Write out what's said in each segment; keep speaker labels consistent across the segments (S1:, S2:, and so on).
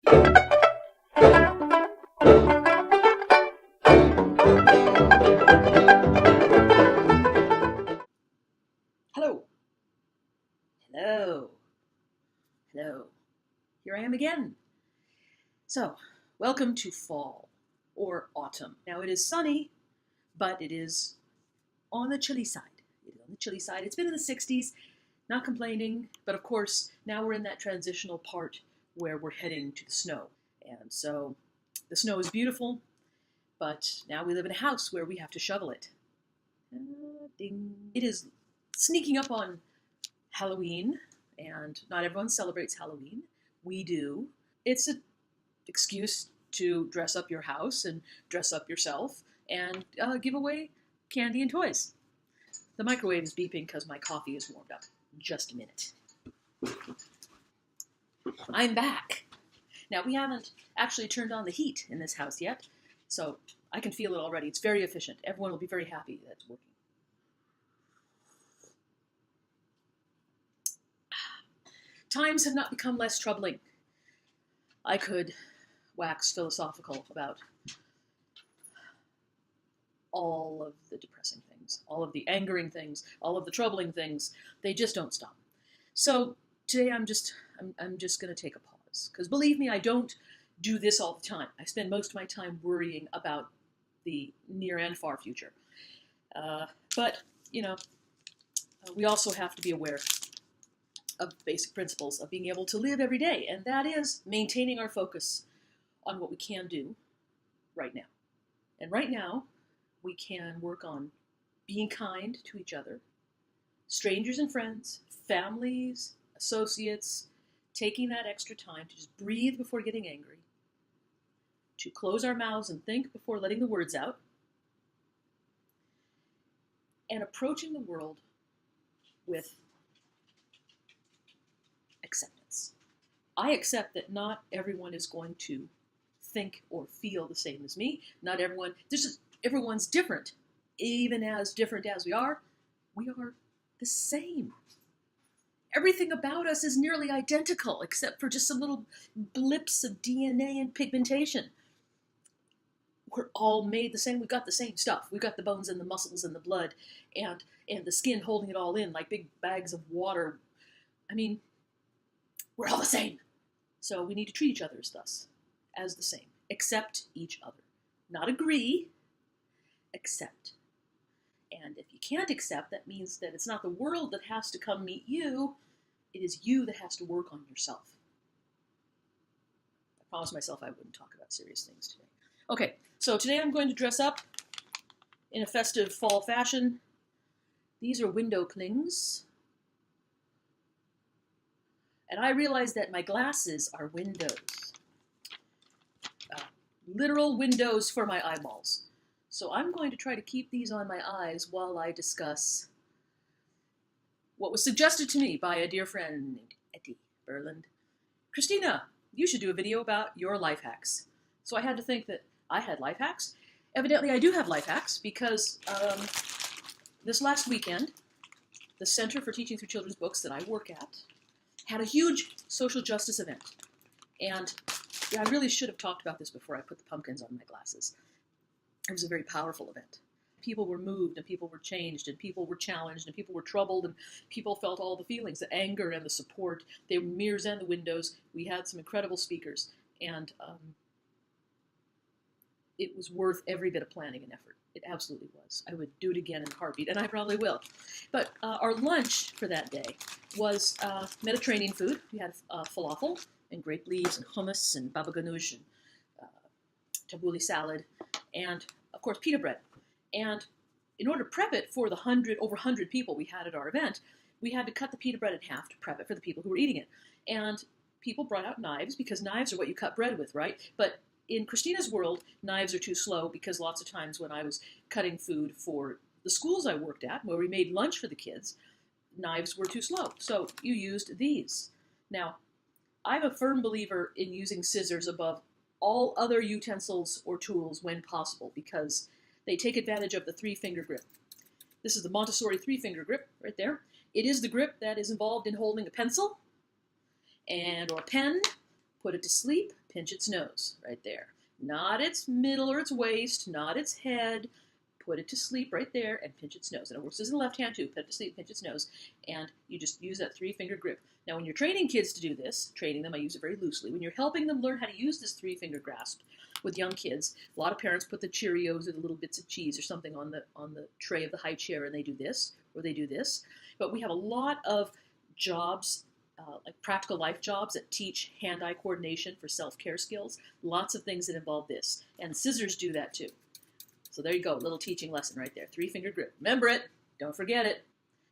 S1: Hello. Hello. Hello. Here I am again. So, welcome to fall or autumn. Now it is sunny, but it is on the chilly side. It is on the chilly side. It's been in the 60s, not complaining, but of course, now we're in that transitional part where we're heading to the snow. And so, the snow is beautiful, but now we live in a house where we have to shovel it. Ding. It is sneaking up on Halloween, and not everyone celebrates Halloween. We do. It's an excuse to dress up your house and dress up yourself and give away candy and toys. The microwave is beeping because my coffee is warmed up. Just a minute. I'm back. Now, we haven't actually turned on the heat in this house yet, so I can feel it already. It's very efficient. Everyone will be very happy that it's working. Times have not become less troubling. I could wax philosophical about all of the depressing things, all of the angering things, all of the troubling things. They just don't stop. So today I'm just going to take a pause, because believe me, I don't do this all the time. I spend most of my time worrying about the near and far future. But you know, we also have to be aware of basic principles of being able to live every day, and that is maintaining our focus on what we can do right now. And right now, we can work on being kind to each other, strangers and friends, families, associates, taking that extra time to just breathe before getting angry, to close our mouths and think before letting the words out, and approaching the world with acceptance. I accept that not everyone is going to think or feel the same as me. Not everyone, everyone's different. Even as different as we are the same. Everything about us is nearly identical, except for just some little blips of DNA and pigmentation. We're all made the same. We've got the same stuff. We've got the bones and the muscles and the blood and the skin holding it all in like big bags of water. I mean, we're all the same. So we need to treat each other as the same. Accept each other. Not agree, accept. And if you can't accept, that means that it's not the world that has to come meet you. It is you that has to work on yourself. I promised myself I wouldn't talk about serious things today. Okay, so today I'm going to dress up in a festive fall fashion. These are window clings. And I realize that my glasses are windows. Literal windows for my eyeballs. So I'm going to try to keep these on my eyes while I discuss what was suggested to me by a dear friend named Eddie Berland. Christina, you should do a video about your life hacks. So I had to think that I had life hacks. Evidently I do have life hacks, because this last weekend, the Center for Teaching Through Children's Books that I work at had a huge social justice event. And yeah, I really should have talked about this before I put the pumpkins on my glasses. It was a very powerful event. People were moved, and people were changed, and people were challenged, and people were troubled, and people felt all the feelings, the anger and the support. They were mirrors and the windows. We had some incredible speakers, and it was worth every bit of planning and effort. It absolutely was. I would do it again in a heartbeat, and I probably will. But our lunch for that day was Mediterranean food. We had falafel and grape leaves and hummus and baba ganoush and tabbouleh salad, and of course pita bread. And in order to prep it for the over 100 people we had at our event, we had to cut the pita bread in half to prep it for the people who were eating it. And people brought out knives, because knives are what you cut bread with, right? But in Christina's world, knives are too slow, because lots of times when I was cutting food for the schools I worked at, where we made lunch for the kids, knives were too slow. So you used these. Now, I'm a firm believer in using scissors above all other utensils or tools when possible, because they take advantage of the 3-finger grip. This is the Montessori 3-finger grip right there. It is the grip that is involved in holding a pencil or a pen, put it to sleep, pinch its nose right there. Not its middle or its waist, not its head. Put it to sleep right there and pinch its nose. And it works as a left hand too. Put it to sleep, pinch its nose, and you just use that 3-finger grip. Now, when you're training kids to do this, training them, I use it very loosely. When you're helping them learn how to use this 3-finger grasp with young kids, a lot of parents put the Cheerios or the little bits of cheese or something on the tray of the high chair, and they do this or they do this. But we have a lot of jobs, like practical life jobs that teach hand-eye coordination for self-care skills. Lots of things that involve this, and scissors do that too. So there you go, little teaching lesson right there. 3-finger grip. Remember it. Don't forget it.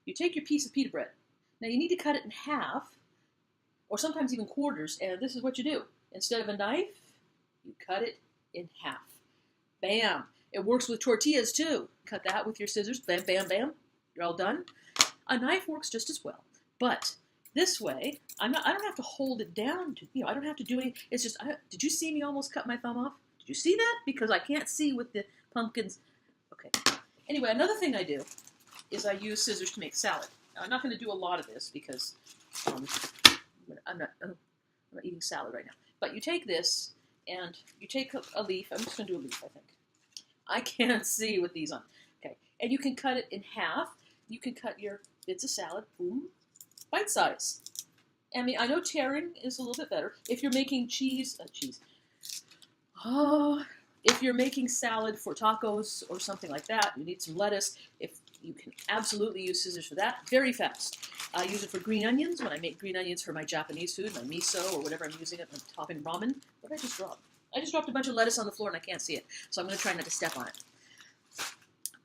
S1: You take your piece of pita bread. Now you need to cut it in half, or sometimes even quarters, and this is what you do. Instead of a knife, you cut it in half. Bam. It works with tortillas too. Cut that with your scissors. Bam, bam, bam. You're all done. A knife works just as well, but this way, I don't have to hold it down. I don't have to do anything. It's just, did you see me almost cut my thumb off? Did you see that? Because I can't see with the pumpkins. Okay. Anyway, another thing I do is I use scissors to make salad. Now, I'm not going to do a lot of this because I'm not eating salad right now. But you take this and you take a leaf. I'm just going to do a leaf, I think. I can't see with these on. Okay. And you can cut it in half. You can cut your bits of salad, boom, bite size. I mean, I know tearing is a little bit better. If you're making if you're making salad for tacos or something like that, you need some lettuce. If you can absolutely use scissors for that, very fast. I use it for green onions when I make green onions for my Japanese food, my miso or whatever I'm using it. I'm topping ramen. What did I just drop? I just dropped a bunch of lettuce on the floor and I can't see it, so I'm going to try not to step on it.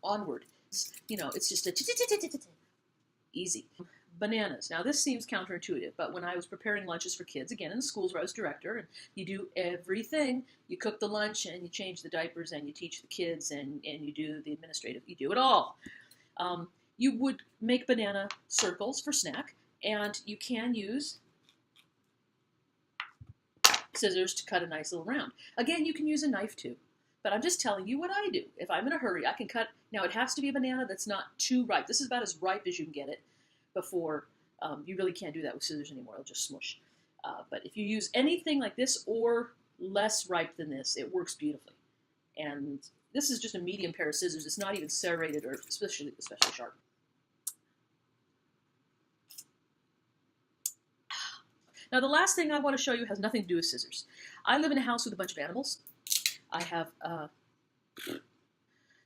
S1: Onward. It's just easy. Bananas. Now, this seems counterintuitive, but when I was preparing lunches for kids, again, in the schools where I was director, and you do everything. You cook the lunch, and you change the diapers, and you teach the kids, and you do the administrative. You do it all. You would make banana circles for snack, and you can use scissors to cut a nice little round. Again, you can use a knife, too. But I'm just telling you what I do. If I'm in a hurry, I can cut. Now, it has to be a banana that's not too ripe. This is about as ripe as you can get it before. You really can't do that with scissors anymore. It'll just smush. But if you use anything like this or less ripe than this, it works beautifully. And this is just a medium pair of scissors. It's not even serrated or especially sharp. Now, the last thing I want to show you has nothing to do with scissors. I live in a house with a bunch of animals. I have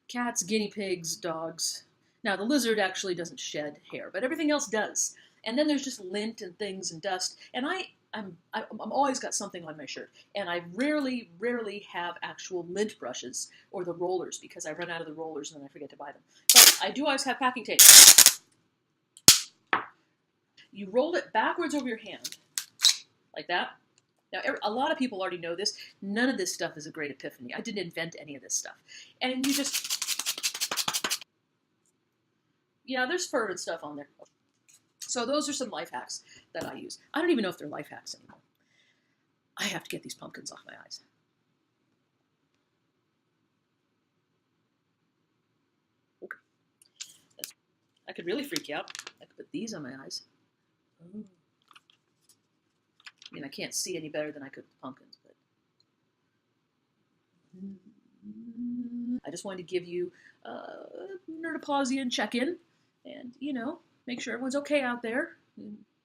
S1: cats, guinea pigs, dogs. Now, the lizard actually doesn't shed hair, but everything else does. And then there's just lint and things and dust. And I'm always got something on my shirt. And I rarely have actual lint brushes or the rollers because I run out of the rollers and then I forget to buy them. But I do always have packing tape. You roll it backwards over your hand, like that. Now, a lot of people already know this. None of this stuff is a great epiphany. I didn't invent any of this stuff. And you just... Yeah, there's fur and stuff on there. So those are some life hacks that I use. I don't even know if they're life hacks anymore. I have to get these pumpkins off my eyes. Okay. I could really freak you out. I could put these on my eyes. Oh. I mean, I can't see any better than I could with pumpkins, but I just wanted to give you a Nerdopausian check-in and, make sure everyone's okay out there,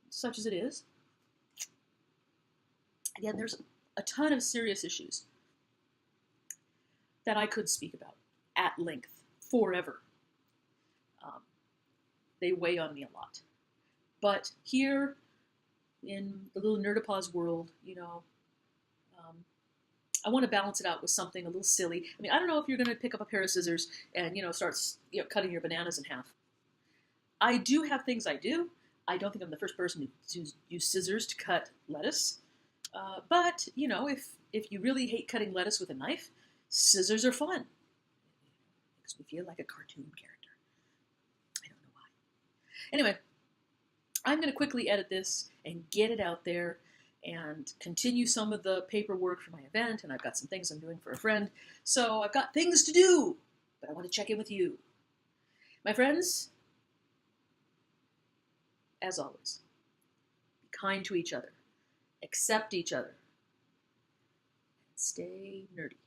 S1: such as it is. Again, there's a ton of serious issues that I could speak about at length, forever. They weigh on me a lot. But here in the little Nerdopause world, I want to balance it out with something a little silly. I mean, I don't know if you're going to pick up a pair of scissors and, start cutting your bananas in half. I do have things I do. I don't think I'm the first person to use scissors to cut lettuce. But, if you really hate cutting lettuce with a knife, scissors are fun. It makes me feel like a cartoon character. I don't know why. Anyway, I'm going to quickly edit this and get it out there and continue some of the paperwork for my event, and I've got some things I'm doing for a friend. So I've got things to do, but I want to check in with you. My friends, as always, be kind to each other. Accept each other. Stay nerdy.